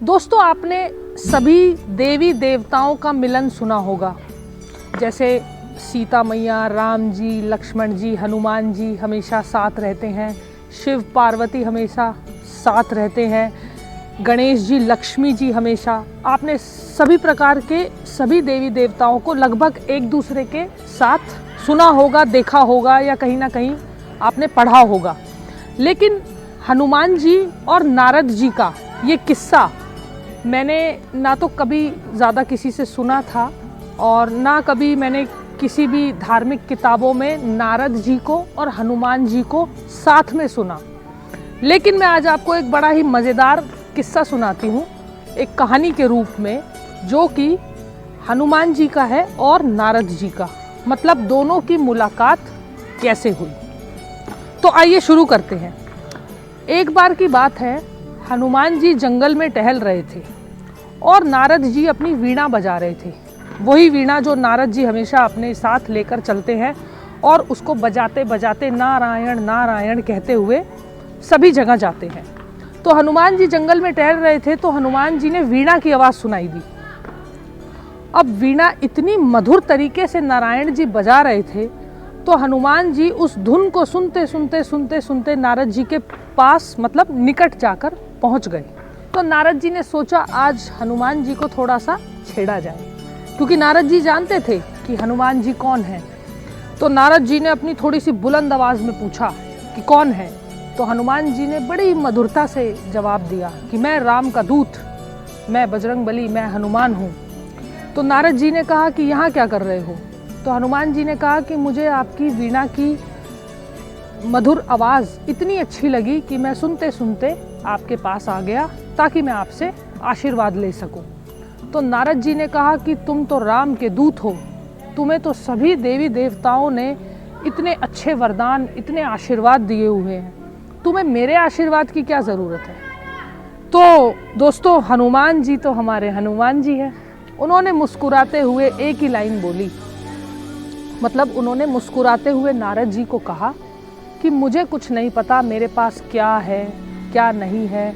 दोस्तों, आपने सभी देवी देवताओं का मिलन सुना होगा। जैसे सीता मैया, राम जी, लक्ष्मण जी, हनुमान जी हमेशा साथ रहते हैं, शिव पार्वती हमेशा साथ रहते हैं, गणेश जी, लक्ष्मी जी हमेशा। आपने सभी प्रकार के सभी देवी देवताओं को लगभग एक दूसरे के साथ सुना होगा, देखा होगा या कहीं ना कहीं आपने पढ़ा होगा। लेकिन हनुमान जी और नारद जी का ये किस्सा मैंने ना तो कभी ज़्यादा किसी से सुना था और ना कभी मैंने किसी भी धार्मिक किताबों में नारद जी को और हनुमान जी को साथ में सुना। लेकिन मैं आज आपको एक बड़ा ही मज़ेदार किस्सा सुनाती हूँ, एक कहानी के रूप में, जो कि हनुमान जी का है और नारद जी का, मतलब दोनों की मुलाकात कैसे हुई। तो आइए शुरू करते हैं। एक बार की बात है, हनुमान जी जंगल में टहल रहे थे और नारद जी अपनी वीणा बजा रहे थे। वही वीणा जो नारद जी हमेशा अपने साथ लेकर चलते हैं और उसको बजाते बजाते नारायण नारायण कहते हुए सभी जगह जाते हैं। तो हनुमान जी जंगल में टहल रहे थे तो हनुमान जी ने वीणा की आवाज़ सुनाई दी। अब वीणा इतनी मधुर तरीके से नारायण जी बजा रहे थे तो हनुमान जी उस धुन को सुनते सुनते सुनते सुनते नारद जी के पास, मतलब निकट जाकर पहुंच गए। तो नारद जी ने सोचा आज हनुमान जी को थोड़ा सा छेड़ा जाए, क्योंकि नारद जी जानते थे कि हनुमान जी कौन है। तो नारद जी ने अपनी थोड़ी सी बुलंद आवाज़ में पूछा कि कौन है। तो हनुमान जी ने बड़ी मधुरता से जवाब दिया कि मैं राम का दूत, मैं बजरंगबली, मैं हनुमान हूँ। तो नारद जी ने कहा कि यहाँ क्या कर रहे हो। तो हनुमान जी ने कहा कि मुझे आपकी वीणा की मधुर आवाज़ इतनी अच्छी लगी कि मैं सुनते सुनते आपके पास आ गया ताकि मैं आपसे आशीर्वाद ले सकूं। तो नारद जी ने कहा कि तुम तो राम के दूत हो, तुम्हें तो सभी देवी देवताओं ने इतने अच्छे वरदान, इतने आशीर्वाद दिए हुए हैं, तुम्हें मेरे आशीर्वाद की क्या ज़रूरत है। तो दोस्तों, हनुमान जी तो हमारे हनुमान जी हैं। उन्होंने मुस्कुराते हुए एक ही लाइन बोली, मतलब उन्होंने मुस्कुराते हुए नारद जी को कहा कि मुझे कुछ नहीं पता मेरे पास क्या है, क्या नहीं है,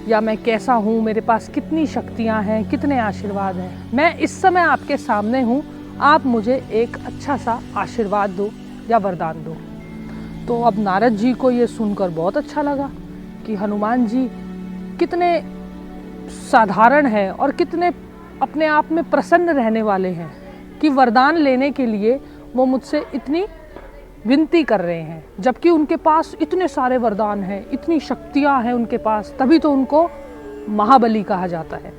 या मैं कैसा हूँ, मेरे पास कितनी शक्तियाँ हैं, कितने आशीर्वाद हैं। मैं इस समय आपके सामने हूँ, आप मुझे एक अच्छा सा आशीर्वाद दो या वरदान दो। तो अब नारद जी को ये सुनकर बहुत अच्छा लगा कि हनुमान जी कितने साधारण हैं और कितने अपने आप में प्रसन्न रहने वाले हैं कि वरदान लेने के लिए वो मुझसे इतनी विनती कर रहे हैं, जबकि उनके पास इतने सारे वरदान हैं, इतनी शक्तियां हैं उनके पास, तभी तो उनको महाबली कहा जाता है।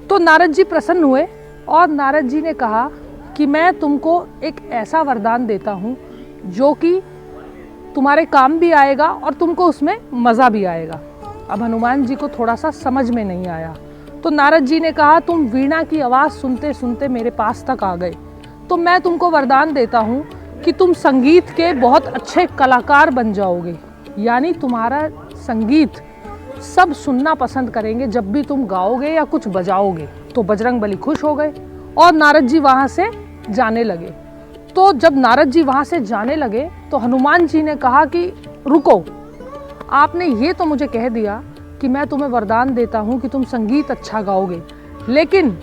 तो नारद जी प्रसन्न हुए और नारद जी ने कहा कि मैं तुमको एक ऐसा वरदान देता हूँ जो कि तुम्हारे काम भी आएगा और तुमको उसमें मज़ा भी आएगा। अब हनुमान जी को थोड़ा सा समझ में नहीं आया। तो नारद जी ने कहा, तुम वीणा की आवाज़ सुनते सुनते मेरे पास तक आ गए, तो मैं तुमको वरदान देता हूँ कि तुम संगीत के बहुत अच्छे कलाकार बन जाओगे, यानी तुम्हारा संगीत सब सुनना पसंद करेंगे जब भी तुम गाओगे या कुछ बजाओगे। तो बजरंगबली खुश हो गए और नारद जी वहाँ से जाने लगे। तो जब नारद जी वहाँ से जाने लगे तो हनुमान जी ने कहा कि रुको, आपने ये तो मुझे कह दिया कि मैं तुम्हें वरदान देता हूँ कि तुम संगीत अच्छा गाओगे, लेकिन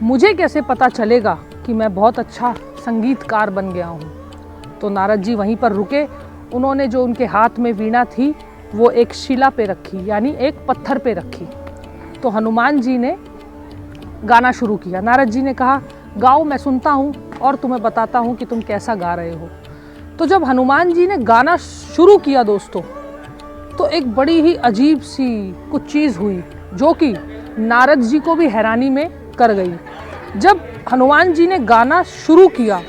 मुझे कैसे पता चलेगा कि मैं बहुत अच्छा संगीतकार बन गया हूँ। तो नारद जी वहीं पर रुके। उन्होंने जो उनके हाथ में वीणा थी वो एक शिला पे रखी, यानी एक पत्थर पे रखी। तो हनुमान जी ने गाना शुरू किया। नारद जी ने कहा, गाओ, मैं सुनता हूँ और तुम्हें बताता हूँ कि तुम कैसा गा रहे हो। तो जब हनुमान जी ने गाना शुरू किया दोस्तों, तो एक बड़ी ही अजीब सी कुछ चीज़ हुई जो कि नारद जी को भी हैरानी में कर गई। जब हनुमान जी ने गाना शुरू किया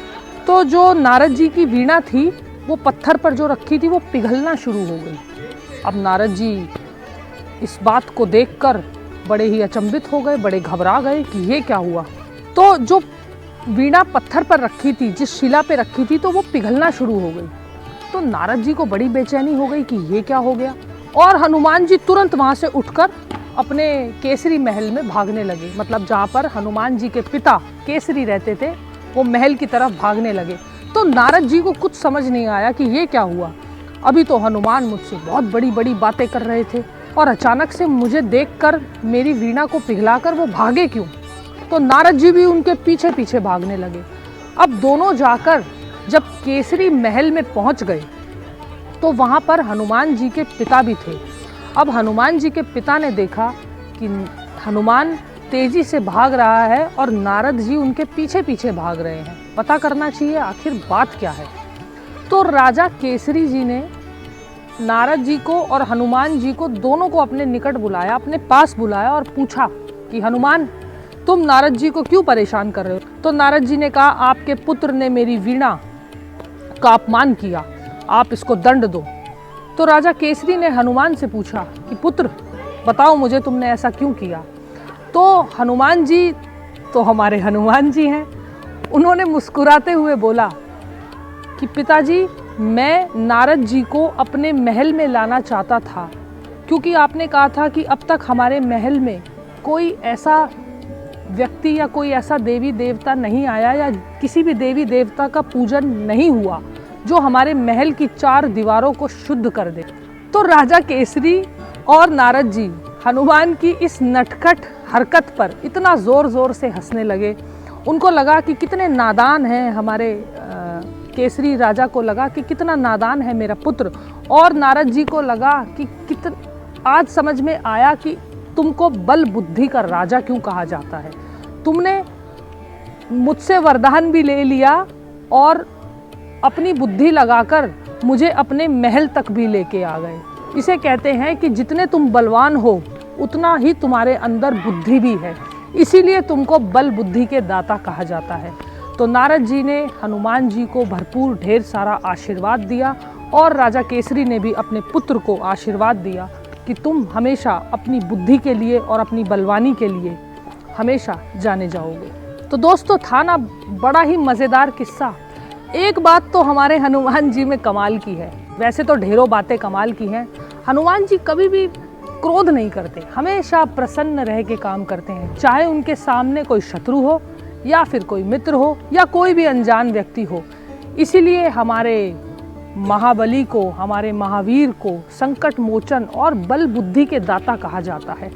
तो जो नारद जी की वीणा थी वो पत्थर पर जो रखी थी वो पिघलना शुरू हो गई। अब नारद जी इस बात को देखकर बड़े ही अचंभित हो गए, बड़े घबरा गए कि ये क्या हुआ। तो जो वीणा पत्थर पर रखी थी, जिस शिला पे रखी थी, तो वो पिघलना शुरू हो गई। तो नारद जी को बड़ी बेचैनी हो गई कि ये क्या हो गया, और हनुमान जी तुरंत वहाँ से उठकर अपने केसरी महल में भागने लगे, मतलब जहाँ पर हनुमान जी के पिता केसरी रहते थे वो महल की तरफ भागने लगे। तो नारद जी को कुछ समझ नहीं आया कि ये क्या हुआ। अभी तो हनुमान मुझसे बहुत बड़ी बड़ी बातें कर रहे थे और अचानक से मुझे देखकर मेरी वीणा को पिघलाकर वो भागे क्यों? तो नारद जी भी उनके पीछे पीछे भागने लगे। अब दोनों जाकर जब केसरी महल में पहुंच गए तो वहाँ पर हनुमान जी के पिता भी थे। अब हनुमान जी के पिता ने देखा कि हनुमान तेजी से भाग रहा है और नारद जी उनके पीछे पीछे भाग रहे हैं, पता करना चाहिए आखिर बात क्या है। तो राजा केसरी जी ने नारद जी को और हनुमान जी को दोनों को अपने निकट बुलाया, अपने पास बुलाया और पूछा कि हनुमान, तुम नारद जी को क्यों परेशान कर रहे हो? तो नारद जी ने कहा, आपके पुत्र ने मेरी वीणा का अपमान किया, आप इसको दंड दो। तो राजा केसरी ने हनुमान से पूछा कि पुत्र बताओ मुझे, तुमने ऐसा क्यों किया? तो हनुमान जी तो हमारे हनुमान जी हैं, उन्होंने मुस्कुराते हुए बोला कि पिताजी, मैं नारद जी को अपने महल में लाना चाहता था, क्योंकि आपने कहा था कि अब तक हमारे महल में कोई ऐसा व्यक्ति या कोई ऐसा देवी देवता नहीं आया या किसी भी देवी देवता का पूजन नहीं हुआ जो हमारे महल की 4 दीवारों को शुद्ध कर दे। तो राजा केसरी और नारद जी हनुमान की इस नटखट हरकत पर इतना ज़ोर ज़ोर से हंसने लगे। उनको लगा कि कितने नादान हैं हमारे केसरी राजा को लगा कि कितना नादान है मेरा पुत्र, और नारद जी को लगा कि आज समझ में आया कि तुमको बल बुद्धि का राजा क्यों कहा जाता है। तुमने मुझसे वरदान भी ले लिया और अपनी बुद्धि लगाकर मुझे अपने महल तक भी लेके आ गए। इसे कहते हैं कि जितने तुम बलवान हो उतना ही तुम्हारे अंदर बुद्धि भी है, इसीलिए तुमको बल बुद्धि के दाता कहा जाता है। तो नारद जी ने हनुमान जी को भरपूर ढेर सारा आशीर्वाद दिया और राजा केसरी ने भी अपने पुत्र को आशीर्वाद दिया कि तुम हमेशा अपनी बुद्धि के लिए और अपनी बलवानी के लिए हमेशा जाने जाओगे। तो दोस्तों, था ना बड़ा ही मज़ेदार किस्सा। एक बात तो हमारे हनुमान जी में कमाल की है, वैसे तो ढेरों बातें कमाल की हैं। हनुमान जी कभी भी क्रोध नहीं करते, हमेशा प्रसन्न रह के काम करते हैं, चाहे उनके सामने कोई शत्रु हो या फिर कोई मित्र हो या कोई भी अनजान व्यक्ति हो। इसीलिए हमारे महाबली को, हमारे महावीर को संकट मोचन और बल बुद्धि के दाता कहा जाता है।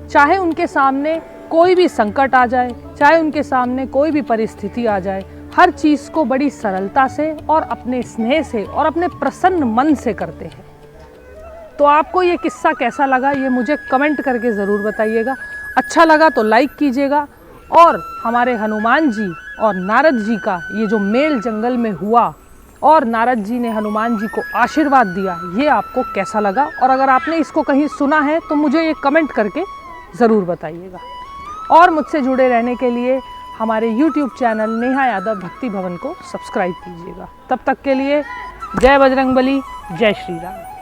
चाहे उनके सामने कोई भी संकट आ जाए, चाहे उनके सामने कोई भी परिस्थिति आ जाए, हर चीज़ को बड़ी सरलता से और अपने स्नेह से और अपने प्रसन्न मन से करते हैं। तो आपको ये किस्सा कैसा लगा, ये मुझे कमेंट करके ज़रूर बताइएगा। अच्छा लगा तो लाइक कीजिएगा, और हमारे हनुमान जी और नारद जी का ये जो मेल जंगल में हुआ और नारद जी ने हनुमान जी को आशीर्वाद दिया, ये आपको कैसा लगा? और अगर आपने इसको कहीं सुना है तो मुझे ये कमेंट करके ज़रूर बताइएगा। और मुझसे जुड़े रहने के लिए हमारे YouTube चैनल नेहा यादव भक्ति भवन को सब्सक्राइब कीजिएगा। तब तक के लिए जय बजरंगबली, जय श्री राम।